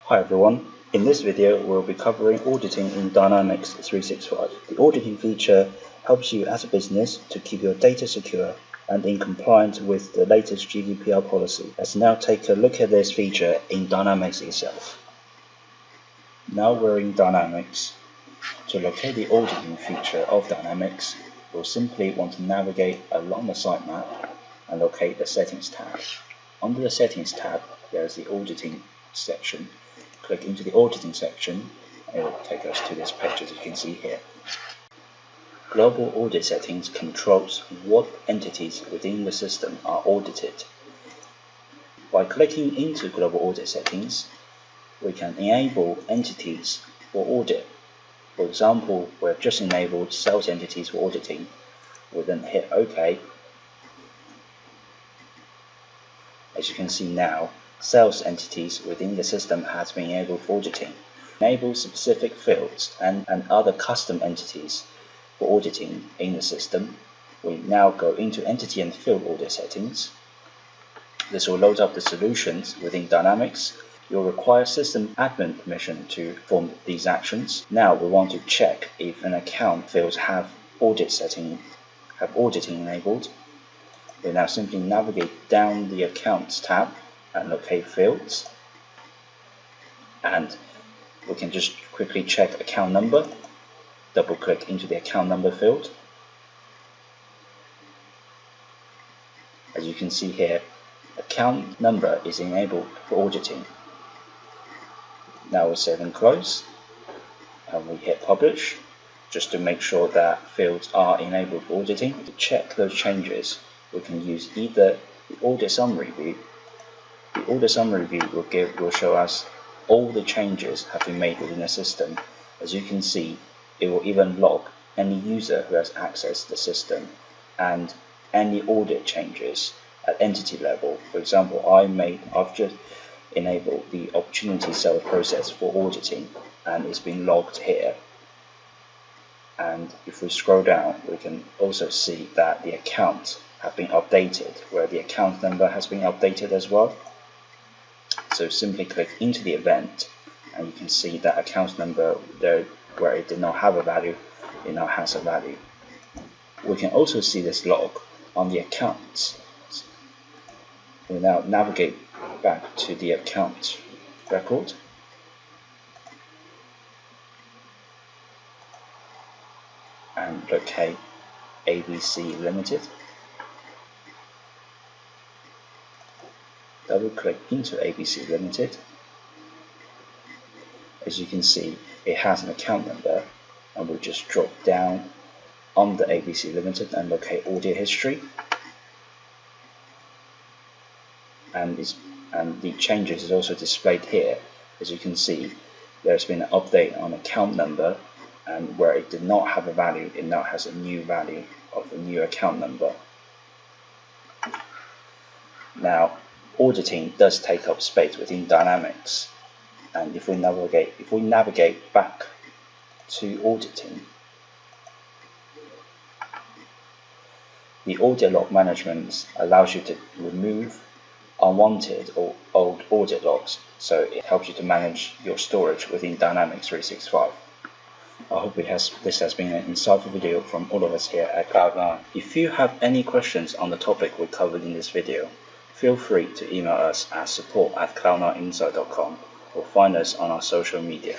Hi everyone, in this video we'll be covering auditing in Dynamics 365. The auditing feature helps you as a business to keep your data secure and in compliance with the latest GDPR policy. Let's now take a look at this feature in Dynamics itself. Now we're in Dynamics. To locate the auditing feature of Dynamics, we'll simply want to navigate along the sitemap and locate the Settings tab. Under the Settings tab, there is the Auditing section. Click into the Auditing section and it will take us to this page as you can see here. Global Audit Settings controls what entities within the system are audited. By clicking into Global Audit Settings, we can enable entities for audit. For example, we've just enabled sales entities for auditing. We'll then hit OK. As you can see now, sales entities within the system has been enabled for auditing. Enable specific fields and other custom entities for auditing in the system. We now go into Entity and Field Audit Settings. This will load up the solutions within Dynamics. You'll require system admin permission to perform these actions. Now we want to check if an account fields have auditing enabled. We now simply navigate down the Accounts tab and locate fields, and we can just quickly check account number. Double click into the account number field. As you can see here, account number is enabled for auditing. Now we save and close, and we hit publish just to make sure that fields are enabled for auditing. To check those changes, we can use either the audit summary view. The audit summary view will show us all the changes have been made within the system. As you can see, it will even log any user who has accessed the system and any audit changes at entity level. For example, I've just enabled the opportunity sales process for auditing, and it's been logged here. And if we scroll down, we can also see that the accounts have been updated, where the account number has been updated as well. So simply click into the event and you can see that account number there, where it did not have a value, it now has a value. We can also see this log on the accounts. We now navigate back to the account record and locate ABC Limited. Double click into ABC Limited. As you can see, it has an account number, and we'll just drop down on the ABC Limited and locate audit history. And the changes is also displayed here. As you can see, there's been an update on account number, and where it did not have a value, it now has a new value of a new account number. Now, auditing does take up space within Dynamics, and if we navigate back to auditing, the audit log management allows you to remove unwanted or old audit logs, so it helps you to manage your storage within Dynamics 365. I hope this has been an insightful video from all of us here at Cloud9. If you have any questions on the topic we covered in this video, feel free to email us at support@cloud9insight.com or find us on our social media.